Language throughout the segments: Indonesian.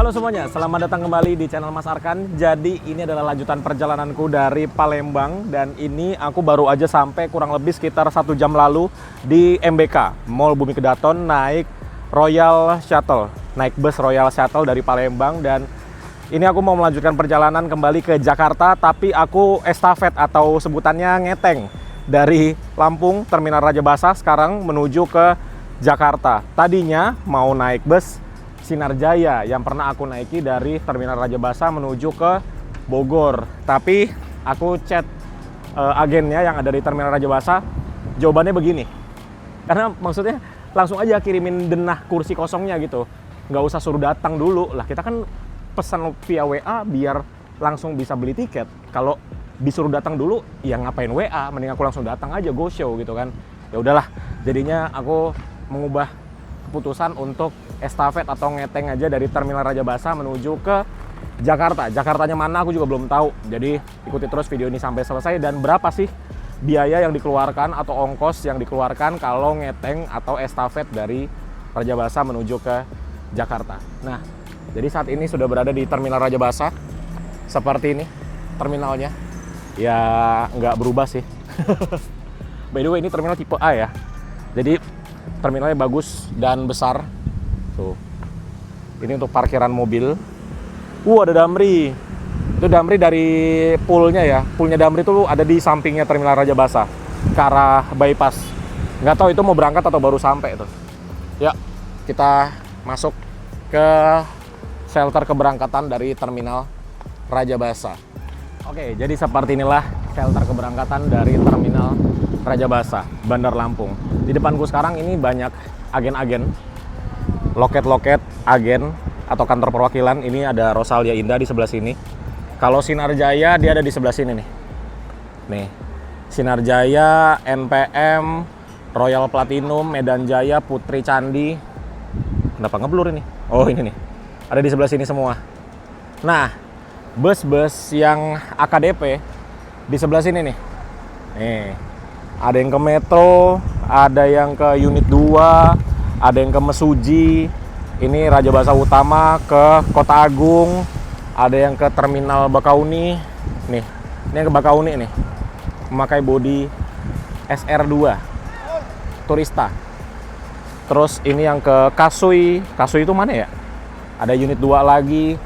Halo semuanya, selamat datang kembali di channel Mas Arkan. Jadi ini adalah lanjutan perjalananku dari Palembang. Dan ini aku baru aja sampai kurang lebih sekitar 1 jam lalu di MBK, Mall Bumi Kedaton, naik Royal Shuttle. Naik bus Royal Shuttle dari Palembang. Dan ini aku mau melanjutkan perjalanan kembali ke Jakarta. Tapi aku estafet atau sebutannya ngeteng. Dari Lampung, Terminal Raja Basa, sekarang menuju ke Jakarta. Tadinya mau naik bus Sinar Jaya yang pernah aku naiki dari Terminal Raja Basa menuju ke Bogor. Tapi aku chat agennya yang ada di Terminal Raja Basa, jawabannya begini. Karena maksudnya langsung aja kirimin denah kursi kosongnya gitu. Nggak usah suruh datang dulu. Lah kita kan pesan via WA biar langsung bisa beli tiket. Kalau disuruh datang dulu, ya ngapain WA? Mending aku langsung datang aja, go show gitu kan. Ya udahlah, jadinya aku mengubah keputusan untuk estafet atau ngeteng aja dari Terminal Raja Basa menuju ke Jakarta. Jakartanya mana aku juga belum tahu. Jadi ikuti terus video ini sampai selesai. Dan berapa sih biaya yang dikeluarkan atau ongkos yang dikeluarkan kalau ngeteng atau estafet dari Raja Basa menuju ke Jakarta. Nah, jadi saat ini sudah berada di Terminal Raja Basa. Seperti ini terminalnya. Ya nggak berubah sih. By the way, ini terminal tipe A ya. Jadi terminalnya bagus dan besar. Tuh. Ini untuk parkiran mobil. Ada Damri. Itu Damri dari poolnya ya. Poolnya Damri itu ada di sampingnya Terminal Raja Basa, ke arah bypass. Nggak tahu itu mau berangkat atau baru sampai tuh. Ya, kita masuk ke shelter keberangkatan dari Terminal Raja Basa. Oke, jadi seperti inilah shelter keberangkatan dari Terminal Raja Basa, Bandar Lampung. Di depanku sekarang ini banyak agen-agen, loket-loket agen atau kantor perwakilan. Ini ada Rosalia Indah di sebelah sini. Kalau Sinar Jaya dia ada di sebelah sini nih. Nih, Sinar Jaya, NPM, Royal Platinum, Medan Jaya, Putri Candi. Kenapa ngeblur ini? Oh ini nih, ada di sebelah sini semua. Nah, bus-bus yang AKDP di sebelah sini nih. Nih, ada yang ke Metro, ada yang ke Unit 2, ada yang ke Mesuji. Ini Raja Basa Utama ke Kota Agung, ada yang ke Terminal Bakauni. Nih, ini yang ke Bakauni nih. Memakai bodi SR2 Turista. Terus ini yang ke Kasui. Kasui itu mana ya? Ada Unit 2 lagi.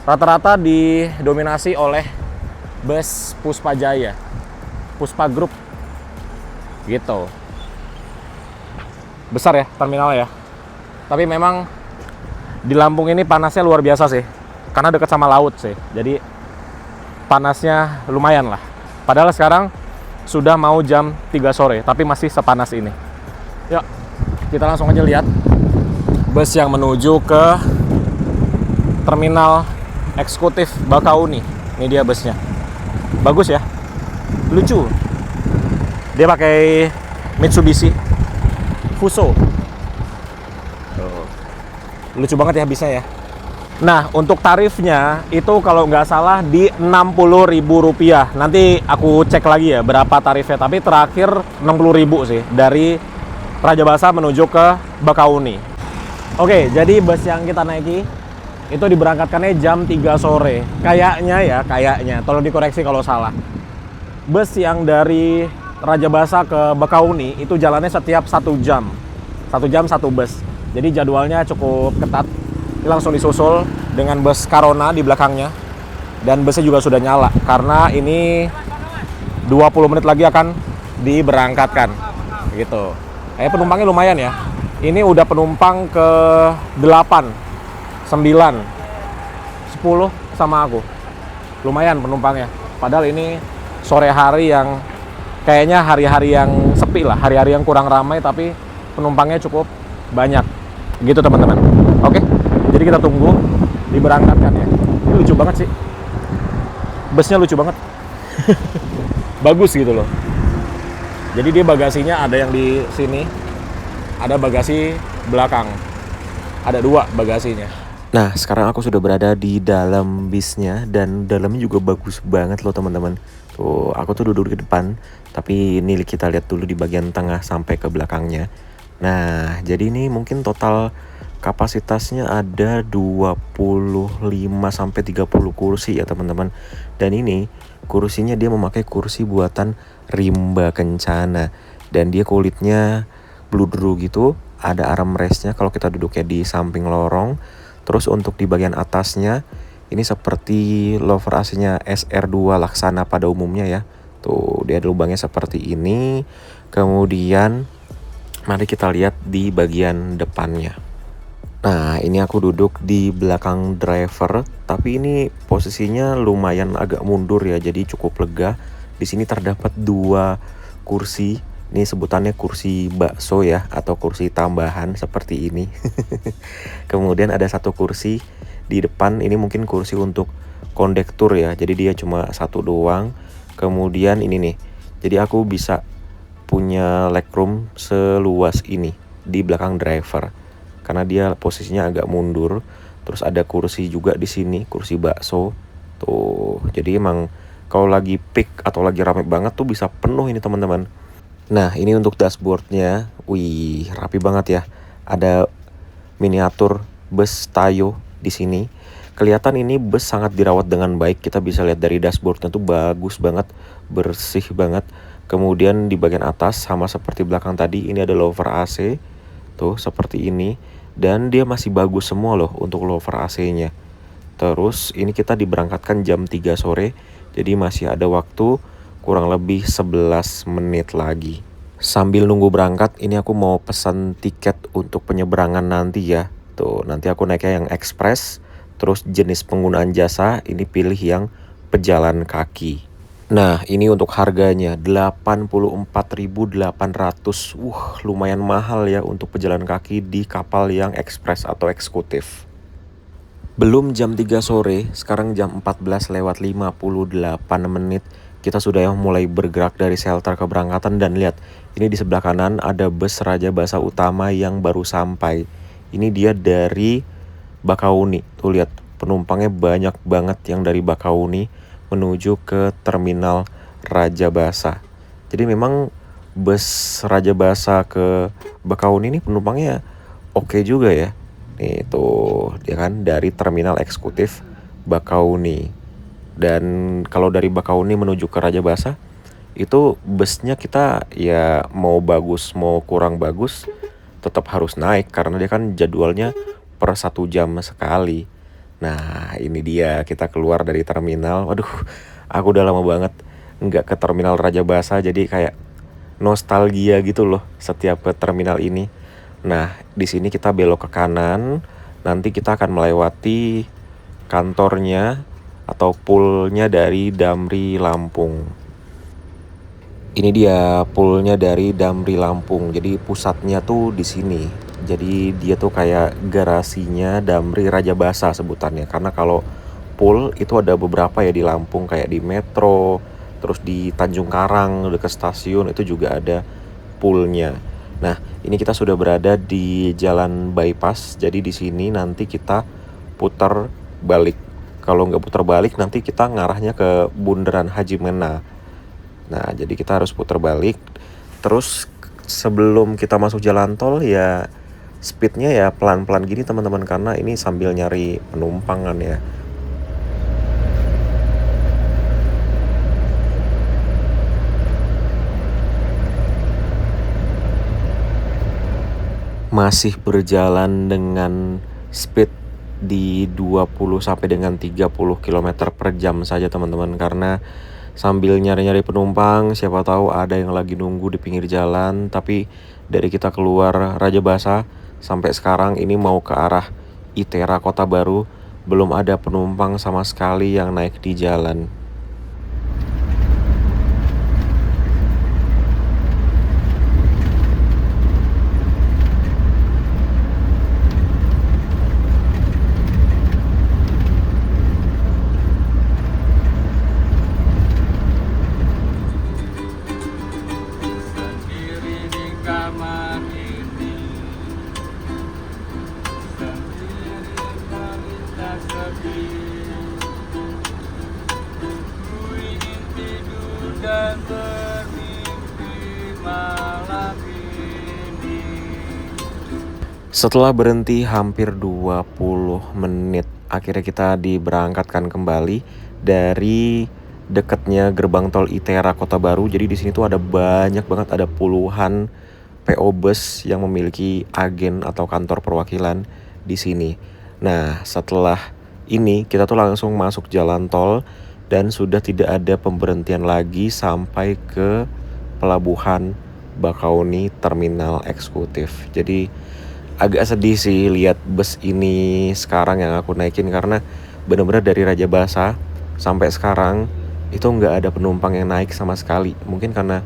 Rata-rata didominasi oleh bus Puspa Jaya, Puspa Group gitu. Besar ya terminal ya. Tapi memang di Lampung ini panasnya luar biasa sih, karena dekat sama laut sih. Jadi panasnya lumayan lah. Padahal sekarang sudah mau jam 3 sore, tapi masih sepanas ini. Yuk, kita langsung aja lihat bus yang menuju ke Terminal Eksekutif Bakauni. Ini dia busnya. Bagus ya. Lucu. Dia pakai Mitsubishi Fuso. Lucu banget ya bisnya ya. Nah, untuk tarifnya itu kalau nggak salah di Rp60.000. Nanti aku cek lagi ya berapa tarifnya. Tapi terakhir Rp60.000 sih dari Raja Basa menuju ke Bakauni. Oke, jadi bus yang kita naiki itu diberangkatkannya jam 3 sore. Kayaknya. Tolong dikoreksi kalau salah. Bus yang dari Raja Basa ke Bakauni itu jalannya setiap 1 jam. 1 jam 1 bus. Jadi jadwalnya cukup ketat. Langsung disusul dengan bus Carona di belakangnya. Dan busnya juga sudah nyala. Karena ini 20 menit lagi akan diberangkatkan. Gitu. Penumpangnya lumayan ya. Ini udah penumpang ke 8. 9, 10 sama aku. Lumayan penumpangnya. Padahal ini sore hari yang kayaknya hari-hari yang sepi lah, hari-hari yang kurang ramai, tapi penumpangnya cukup banyak. Gitu teman-teman. Oke, jadi kita tunggu diberangkatkan ya. Ini lucu banget sih. Busnya lucu banget. Bagus gitu loh. Jadi dia bagasinya ada yang di sini, ada bagasi belakang. Ada 2 bagasinya. Nah, sekarang aku sudah berada di dalam bisnya dan dalamnya juga bagus banget loh teman-teman. Tuh, aku tuh duduk di depan, tapi ini kita lihat dulu di bagian tengah sampai ke belakangnya. Nah, jadi ini mungkin total kapasitasnya ada 25 sampai 30 kursi ya teman-teman. Dan ini kursinya dia memakai kursi buatan Rimba Kencana dan dia kulitnya bludru gitu. Ada armrestnya kalau kita duduknya di samping lorong. Terus untuk di bagian atasnya ini seperti lover AC-nya SR2 Laksana pada umumnya ya. Tuh dia ada lubangnya seperti ini. Kemudian mari kita lihat di bagian depannya. Nah, ini aku duduk di belakang driver, tapi ini posisinya lumayan agak mundur ya, jadi cukup lega. Di sini terdapat 2 kursi. Ini sebutannya kursi bakso ya, atau kursi tambahan seperti ini. Kemudian ada 1 kursi di depan, ini mungkin kursi untuk kondektur ya, jadi dia cuma 1 doang. Kemudian ini nih, jadi aku bisa punya legroom seluas ini di belakang driver karena dia posisinya agak mundur. Terus ada kursi juga di sini, kursi bakso tuh. Jadi emang kalau lagi peak atau lagi rame banget tuh bisa penuh ini teman-teman. Nah, ini untuk dashboardnya, wih rapi banget ya. Ada miniatur bus Tayo di sini. Kelihatan ini bus sangat dirawat dengan baik. Kita bisa lihat dari dashboardnya tuh bagus banget, bersih banget. Kemudian di bagian atas sama seperti belakang tadi, ini ada lover AC tuh seperti ini. Dan dia masih bagus semua loh untuk lover AC-nya. Terus ini kita diberangkatkan jam 3 sore, jadi masih ada waktu kurang lebih 11 menit lagi. Sambil nunggu berangkat, ini aku mau pesan tiket untuk penyeberangan nanti ya. Tuh, nanti aku naiknya yang ekspres. Terus jenis penggunaan jasa, ini pilih yang pejalan kaki. Nah, ini untuk harganya 84.800. Lumayan mahal ya untuk pejalan kaki di kapal yang ekspres atau eksekutif. Belum jam 3 sore, sekarang jam 14:58 menit. Kita sudah mulai bergerak dari shelter keberangkatan dan lihat, ini di sebelah kanan ada bus Rajabasa Utama yang baru sampai. Ini dia dari Bakauni. Tuh lihat, penumpangnya banyak banget yang dari Bakauni menuju ke terminal Rajabasa. Jadi memang bus Rajabasa ke Bakauni ini penumpangnya oke juga ya. Nih tuh dia kan dari terminal eksekutif Bakauni. Dan kalau dari Bakauni menuju ke Rajabasa itu busnya kita ya mau bagus mau kurang bagus tetap harus naik karena dia kan jadwalnya per 1 jam sekali. Nah, ini dia kita keluar dari terminal. Waduh, aku udah lama banget nggak ke terminal Rajabasa, jadi kayak nostalgia gitu loh setiap ke terminal ini. Nah, di sini kita belok ke kanan. Nanti kita akan melewati kantornya atau poolnya dari Damri Lampung. Ini dia poolnya dari Damri Lampung. Jadi pusatnya tuh di sini. Jadi dia tuh kayak garasinya Damri Rajabasa sebutannya. Karena kalau pool itu ada beberapa ya di Lampung, kayak di Metro, terus di Tanjung Karang dekat stasiun itu juga ada poolnya. Nah, ini kita sudah berada di Jalan Bypass. Jadi di sini nanti kita putar balik. Kalau nggak putar balik nanti kita ngarahnya ke Bundaran Haji Mena. Nah, jadi kita harus putar balik. Terus sebelum kita masuk jalan tol ya speednya ya pelan-pelan gini teman-teman, karena ini sambil nyari penumpangan ya. Masih berjalan dengan speed di 20 sampai dengan 30 km per jam saja teman-teman, karena sambil nyari-nyari penumpang, siapa tahu ada yang lagi nunggu di pinggir jalan. Tapi dari kita keluar Rajabasa sampai sekarang ini mau ke arah Itera Kota Baru, belum ada penumpang sama sekali yang naik di jalan. Setelah berhenti hampir 20 menit, akhirnya kita diberangkatkan kembali dari dekatnya gerbang tol ITERA Kota Baru. Jadi di sini tuh ada banyak banget, ada puluhan PO Bus yang memiliki agen atau kantor perwakilan di sini. Nah, setelah ini kita tuh langsung masuk jalan tol dan sudah tidak ada pemberhentian lagi sampai ke pelabuhan Bakauni Terminal Eksekutif. Jadi agak sedih sih lihat bus ini sekarang yang aku naikin, karena benar-benar dari Raja Basa sampai sekarang itu nggak ada penumpang yang naik sama sekali. Mungkin karena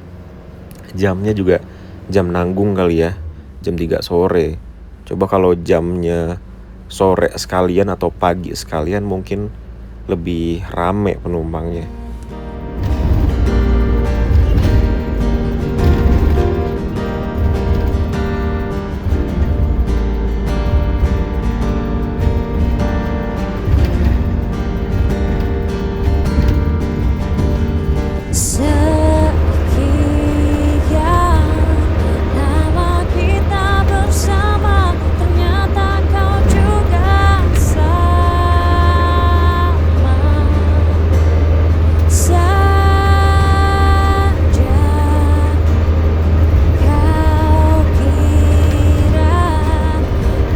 jamnya juga jam nanggung kali ya, jam 3 sore. Coba kalau jamnya sore sekalian atau pagi sekalian mungkin lebih rame penumpangnya. Sekian lama kita bersama, ternyata kau juga sama saja. Kau kira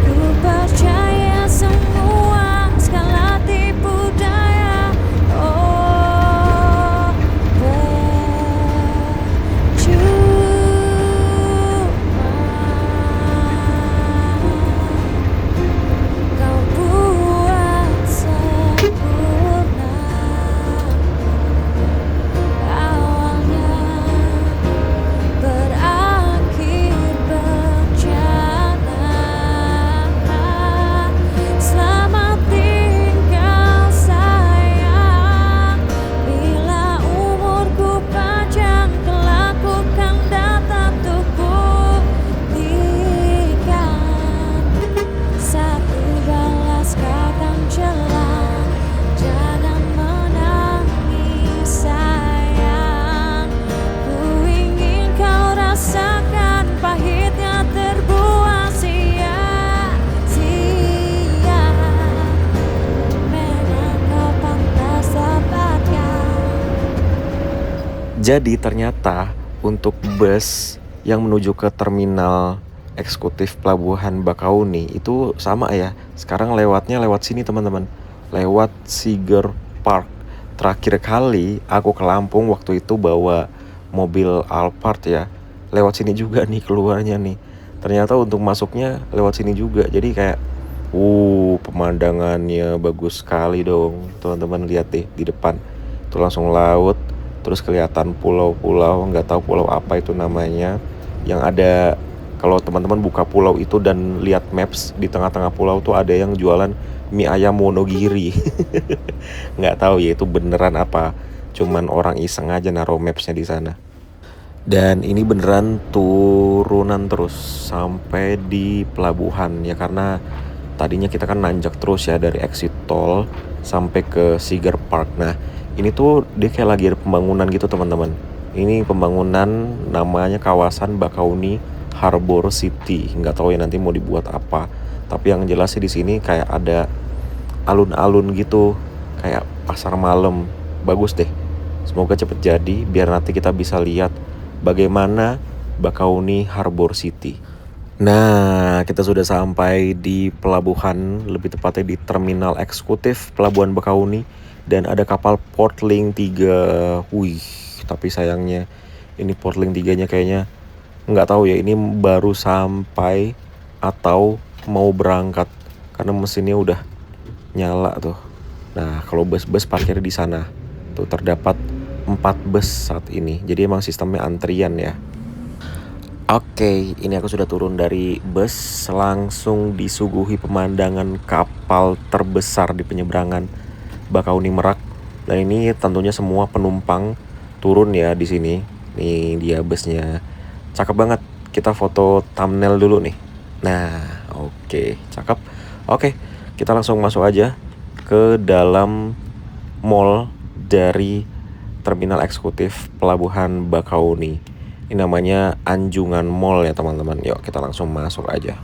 ku percaya semua, segala tipu daya. Oh, kau buat sempurna awalnya, berakhir bencana. Selamat tinggal sayang, bila umurku panjang kelak ku kan datang untuk buktikan. Satu balas katakan jelang, jangan menangis sayang. Ku ingin kau rasakan pahitnya terbuang sia-sia. Memang kau pantas dapatkan. Jadi ternyata untuk bus yang menuju ke terminal eksekutif Pelabuhan Bakauni itu sama ya. Sekarang lewatnya lewat sini teman-teman. Lewat Siger Park. Terakhir kali aku ke Lampung waktu itu bawa mobil Alphard ya. Lewat sini juga nih keluarnya nih. Ternyata untuk masuknya lewat sini juga. Jadi kayak pemandangannya bagus sekali dong. Teman-teman lihat deh di depan. Itu langsung laut. Terus kelihatan pulau-pulau, nggak tahu pulau apa itu namanya. Yang ada, kalau teman-teman buka pulau itu dan lihat maps, di tengah-tengah pulau tuh ada yang jualan mie ayam Wonogiri. Nggak tahu ya itu beneran apa, cuman orang iseng aja naruh mapsnya di sana. Dan ini beneran turunan terus sampai di pelabuhan ya, karena tadinya kita kan nanjak terus ya dari exit tol sampai ke Siger Park. Nah ini tuh dia kayak lagi ada pembangunan gitu teman-teman. Ini pembangunan namanya kawasan Bakauni Harbor City. Nggak tahu ya nanti mau dibuat apa. Tapi yang jelas sih di sini kayak ada alun-alun gitu, kayak pasar malam. Bagus deh. Semoga cepet jadi biar nanti kita bisa lihat bagaimana Bakauni Harbor City. Nah, kita sudah sampai di pelabuhan, lebih tepatnya di terminal eksekutif Pelabuhan Bakauni. Dan ada kapal Portlink 3. Wih, tapi sayangnya ini Portlink 3-nya kayaknya nggak tahu ya ini baru sampai atau mau berangkat, karena mesinnya udah nyala tuh. Nah, kalau bus-bus parkir di sana. Tuh terdapat 4 bus saat ini. Jadi emang sistemnya antrian ya. Oke, ini aku sudah turun dari bus, langsung disuguhi pemandangan kapal terbesar di penyeberangan Bakauni Merak. Dan ini tentunya semua penumpang turun ya di sini. Nih dia busnya. Cakep banget. Kita foto thumbnail dulu nih. Nah, oke, cakep. Oke, kita langsung masuk aja ke dalam mall dari terminal eksekutif Pelabuhan Bakauni. Ini namanya Anjungan Mall ya teman-teman. Yuk kita langsung masuk aja.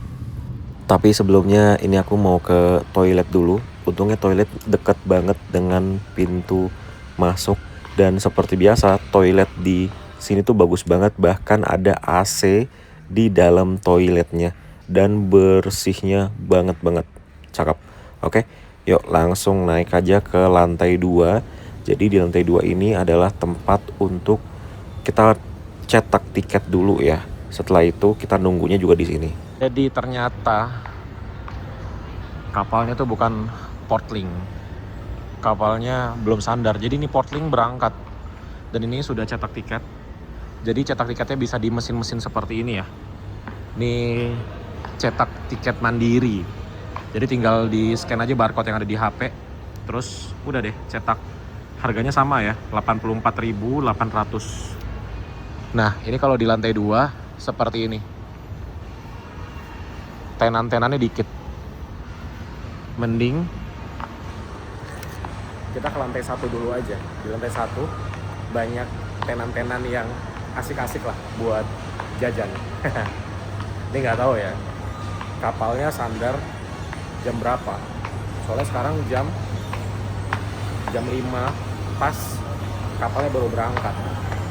Tapi sebelumnya ini aku mau ke toilet dulu. Untungnya toilet deket banget dengan pintu masuk. Dan seperti biasa toilet di sini tuh bagus banget. Bahkan ada AC di dalam toiletnya. Dan bersihnya banget. Cakep. Oke, yuk langsung naik aja ke lantai 2. Jadi di lantai 2 ini adalah tempat untuk kita cetak tiket dulu ya. Setelah itu kita nunggunya juga di sini. Jadi ternyata kapalnya tuh bukan Portling. Kapalnya belum sandar. Jadi ini Portling berangkat. Dan ini sudah cetak tiket. Jadi cetak tiketnya bisa di mesin-mesin seperti ini ya. Ini cetak tiket mandiri. Jadi tinggal di scan aja barcode yang ada di HP. Terus udah deh cetak. Harganya sama ya, 84.800. Nah, ini kalau di lantai 2 seperti ini. Tenan-tenannya dikit. Mending kita ke lantai 1 dulu aja. Di lantai 1 banyak tenan-tenan yang asik-asik lah buat jajan. Ini nggak tahu ya, kapalnya sandar jam berapa. Soalnya sekarang jam 5 pas kapalnya baru berangkat.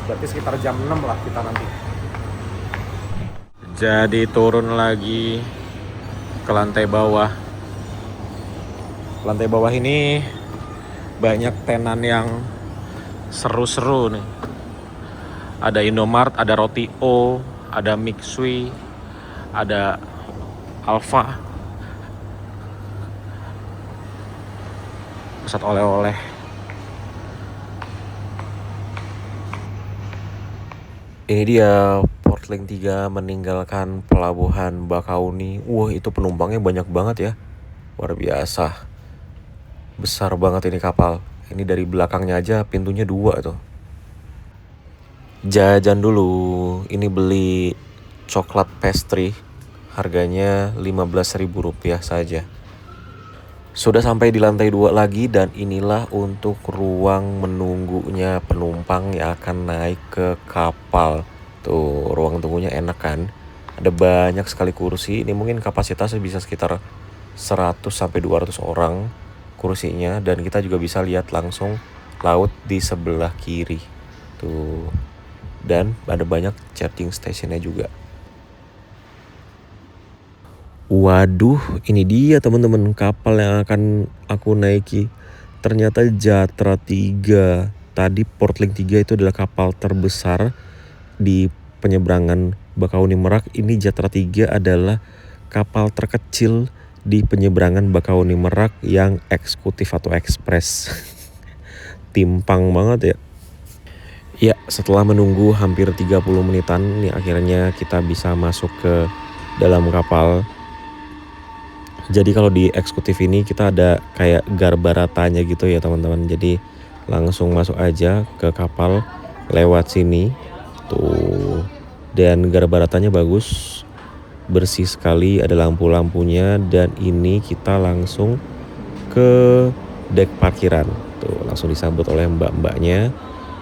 Berarti sekitar jam 6 lah kita nanti. Jadi turun lagi ke lantai bawah. Lantai bawah ini banyak tenan yang seru-seru nih. Ada Indomart, ada Roti O, ada Mixui, ada Alfa, pusat oleh-oleh. Ini dia Portling 3 meninggalkan pelabuhan Bakauni. Wah, itu penumpangnya banyak banget ya. Luar biasa. Besar banget ini kapal. Ini dari belakangnya aja pintunya 2 tuh. Jajan dulu. Ini beli coklat pastry. Harganya Rp15.000 saja. Sudah sampai di lantai 2 lagi dan inilah untuk ruang menunggunya penumpang yang akan naik ke kapal. Tuh, ruang tunggunya enak kan? Ada banyak sekali kursi. Ini mungkin kapasitasnya bisa sekitar 100-200 orang kursinya, dan kita juga bisa lihat langsung laut di sebelah kiri. Tuh. Dan ada banyak charging stationnya juga. Waduh, ini dia teman-teman kapal yang akan aku naiki. Ternyata Jatra 3. Tadi Portling 3 itu adalah kapal terbesar di penyeberangan Bakauni Merak. Ini Jatra 3 adalah kapal terkecil di penyeberangan Bakauni Merak yang eksekutif atau ekspres. Timpang banget ya. Ya, setelah menunggu hampir 30 menitan, nih akhirnya kita bisa masuk ke dalam kapal. Jadi kalau di eksekutif ini kita ada kayak garbaratanya gitu ya teman-teman. Jadi langsung masuk aja ke kapal lewat sini. Tuh. Dan garbaratanya bagus. Bersih sekali, ada lampu-lampunya, dan ini kita langsung ke dek parkiran. Tuh, langsung disambut oleh mbak-mbaknya.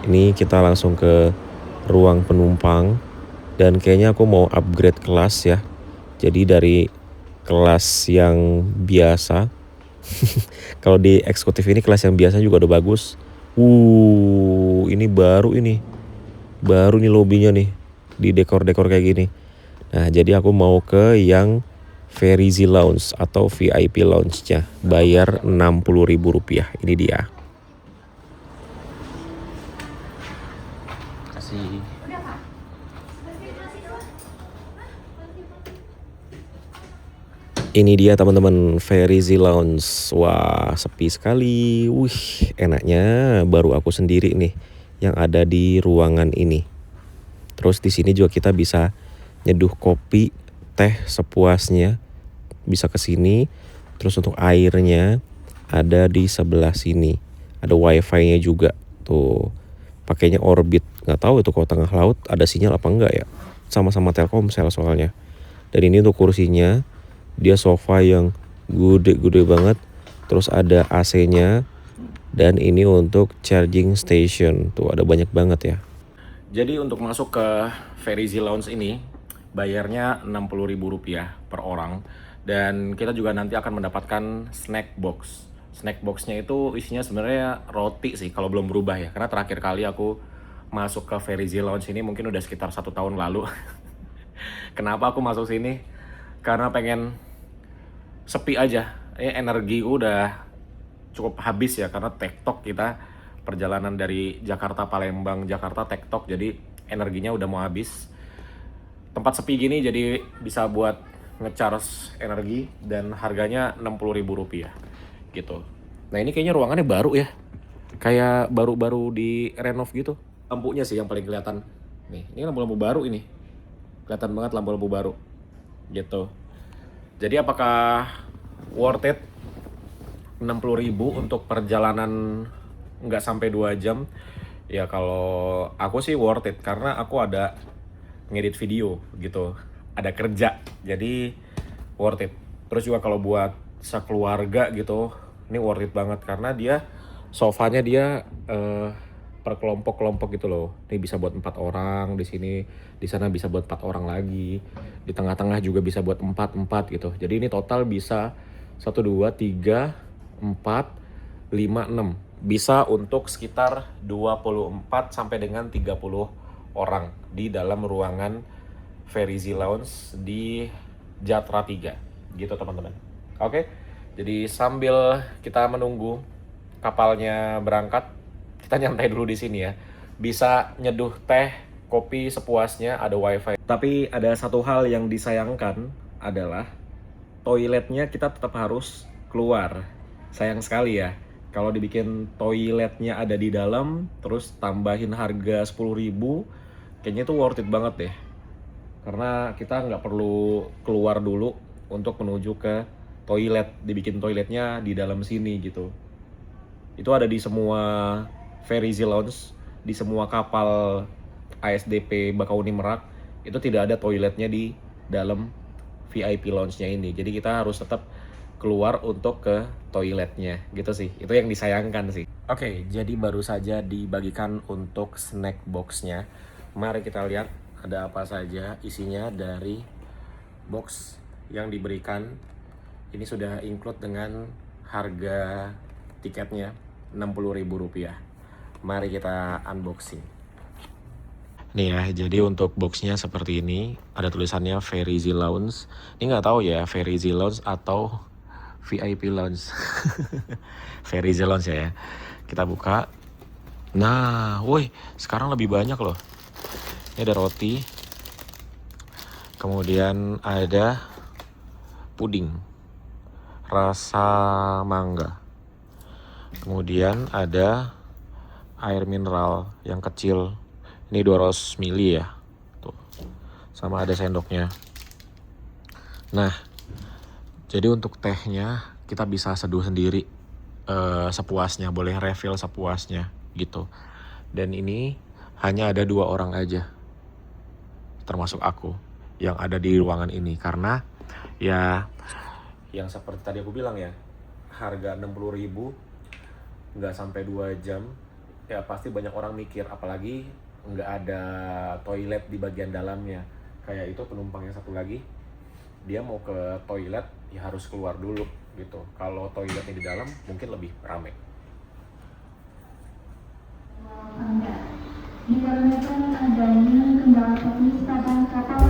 Ini kita langsung ke ruang penumpang, dan kayaknya aku mau upgrade kelas ya. Jadi dari kelas yang biasa, kalau di eksekutif ini kelas yang biasa juga udah bagus. Ini baru nih lobbynya nih, di dekor-dekor kayak gini. Nah, jadi aku mau ke yang Ferizi Lounge atau VIP Lounge-nya. Bayar Rp60.000. Ini dia. Kasih. Ini dia teman-teman, Ferizi Lounge. Wah, sepi sekali. Wih, enaknya baru aku sendiri nih yang ada di ruangan ini. Terus di sini juga kita bisa nyeduh kopi, teh sepuasnya. Bisa ke sini. Terus untuk airnya ada di sebelah sini. Ada wifi-nya juga. Tuh, pakainya Orbit. Nggak tahu itu kalau tengah laut ada sinyal apa enggak ya. Sama-sama Telkomsel soalnya. Dan ini untuk kursinya, dia sofa yang gede banget. Terus ada AC-nya. Dan ini untuk charging station. Tuh, ada banyak banget ya. Jadi untuk masuk ke Ferizi Lounge ini bayarnya Rp60.000 per orang. Dan kita juga nanti akan mendapatkan snack box. Snack boxnya itu isinya sebenarnya roti sih kalau belum berubah ya. Karena terakhir kali aku masuk ke Ferizi Lounge ini mungkin udah sekitar 1 tahun lalu. Kenapa aku masuk sini? Karena pengen sepi aja. Energi udah cukup habis ya karena TikTok kita perjalanan dari Jakarta Palembang, Jakarta TikTok, jadi energinya udah mau habis. Tempat sepi gini jadi bisa buat ngecharge energi dan harganya Rp60.000 gitu. Nah ini kayaknya ruangannya baru ya, kayak baru-baru di renov gitu. Lampunya sih yang paling kelihatan. Nih, ini lampu-lampu baru ini, kelihatan banget lampu-lampu baru gitu. Jadi apakah worth it 60.000 untuk perjalanan nggak sampai 2 jam? Ya kalau aku sih worth it karena aku ada ngedit video gitu, ada kerja, jadi worth it. Terus juga kalau buat sekeluarga gitu, ini worth it banget karena dia sofanya dia per kelompok-kelompok gitu loh. Ini bisa buat 4 orang di sini, di sana bisa buat 4 orang lagi, di tengah-tengah juga bisa buat 4 gitu. Jadi ini total bisa 1, 2, 3, 4, 5, 6. Bisa untuk sekitar 24 sampai dengan 30 orang di dalam ruangan Ferizi Lounge di Jatra 3 gitu teman-teman. Oke, jadi sambil kita menunggu kapalnya berangkat, kita nyantai dulu di sini ya. Bisa nyeduh teh, kopi sepuasnya, ada wifi. Tapi ada satu hal yang disayangkan adalah toiletnya kita tetap harus keluar. Sayang sekali ya. Kalau dibikin toiletnya ada di dalam, terus tambahin harga 10.000, kayaknya itu worth it banget deh. Karena kita nggak perlu keluar dulu untuk menuju ke toilet, dibikin toiletnya di dalam sini gitu. Itu ada di semua Ferizi Lounge, di semua kapal ASDP Bakauni Merak, itu tidak ada toiletnya di dalam VIP Lounge-nya ini. Jadi kita harus tetap keluar untuk ke toiletnya gitu sih. Itu yang disayangkan sih. Oke, jadi baru saja dibagikan untuk snack box-nya. Mari kita lihat ada apa saja isinya dari box yang diberikan. Ini sudah include dengan harga tiketnya Rp60.000. Mari kita unboxing. Nih ya, jadi untuk boxnya seperti ini. Ada tulisannya Ferizi Lounge. Ini nggak tahu ya, Ferizi Lounge atau VIP Lounge. Ferizi Lounge ya. Kita buka. Nah, woi, sekarang lebih banyak loh. Ini ada roti. Kemudian ada puding rasa mangga. Kemudian ada air mineral yang kecil. Ini 200 ml ya. Tuh. Sama ada sendoknya. Nah, jadi untuk tehnya kita bisa seduh sendiri sepuasnya, boleh refill sepuasnya gitu. Dan ini hanya ada 2 orang aja, termasuk aku, yang ada di ruangan ini. Karena ya yang seperti tadi aku bilang ya, harga 60.000 nggak sampai 2 jam, ya pasti banyak orang mikir, apalagi nggak ada toilet di bagian dalamnya. Kayak itu penumpang yang satu lagi, dia mau ke toilet ya harus keluar dulu gitu. Kalau toiletnya di dalam mungkin lebih ramai. Dikarenakan adanya kendala teknis pada kapal.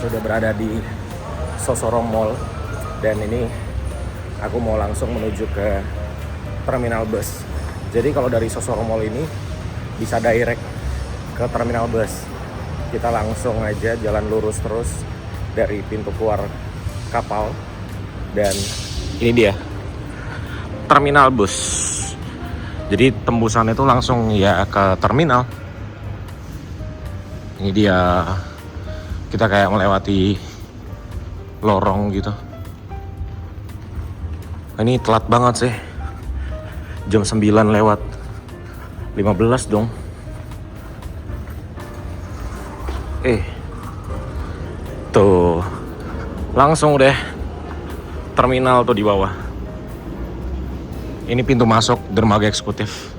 sudah berada di Sosoro Mall dan ini aku mau langsung menuju ke terminal bus. Jadi kalau dari Sosoro Mall ini bisa direct ke terminal bus. Kita langsung aja jalan lurus terus dari pintu keluar kapal dan ini dia terminal bus. Jadi tembusan itu langsung ya ke terminal. Ini dia, kita kayak melewati lorong gitu. Ini telat banget sih, jam 9 lewat 15 dong. Tuh langsung deh terminal tuh di bawah. Ini pintu masuk dermaga eksekutif.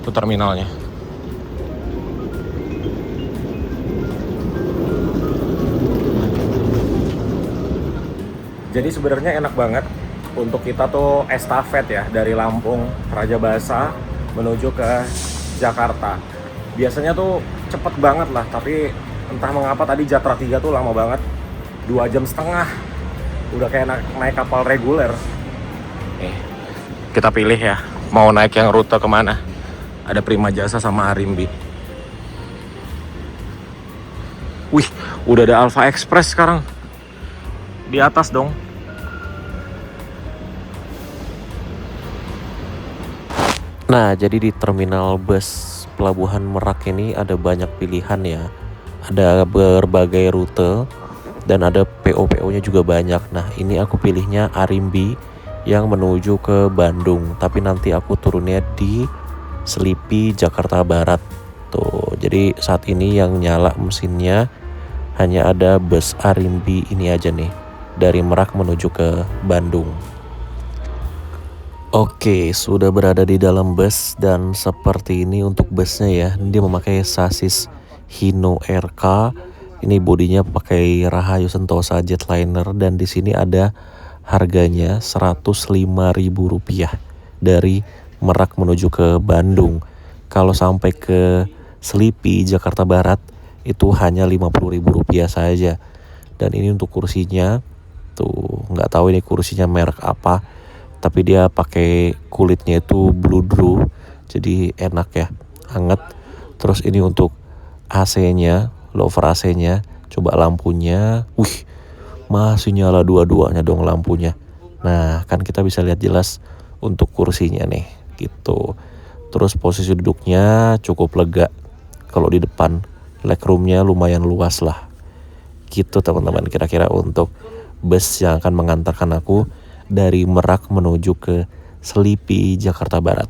Itu terminalnya. Jadi sebenarnya enak banget untuk kita tuh estafet ya dari Lampung Raja Basa menuju ke Jakarta. Biasanya tuh cepet banget lah, tapi entah mengapa tadi Jatra 3 tuh lama banget, 2,5 jam. Udah kayak naik kapal reguler. Kita pilih ya, mau naik yang rute kemana. Ada Prima Jasa sama Arimbi. Wih, udah ada Alpha Express sekarang. Di atas dong. Nah, jadi di terminal bus Pelabuhan Merak ini ada banyak pilihan ya. Ada berbagai rute dan ada PO-PO-nya juga banyak. Nah, ini aku pilihnya Arimbi yang menuju ke Bandung, tapi nanti aku turunnya di Selipi, Jakarta Barat. Tuh, jadi saat ini yang nyala mesinnya hanya ada bus Arimbi ini aja nih, dari Merak menuju ke Bandung. Oke, sudah berada di dalam bus dan seperti ini untuk busnya ya. Dia memakai sasis Hino RK. Ini bodinya pakai Rahayu Sentosa Jetliner dan di sini ada harganya Rp105.000 dari Merak menuju ke Bandung. Kalau sampai ke Selipi, Jakarta Barat itu hanya Rp50.000 saja. Dan ini untuk kursinya tuh, nggak tahu ini kursinya merek apa. Tapi dia pakai kulitnya itu bludru, jadi enak ya, hangat. Terus ini untuk AC-nya, lover AC-nya, coba lampunya, masih nyala dua-duanya dong lampunya. Nah, kan kita bisa lihat jelas untuk kursinya nih, gitu. Terus posisi duduknya cukup lega. Kalau di depan, legroomnya lumayan luas lah. Gitu teman-teman, kira-kira untuk bus yang akan mengantarkan aku dari Merak menuju ke Selipi, Jakarta Barat.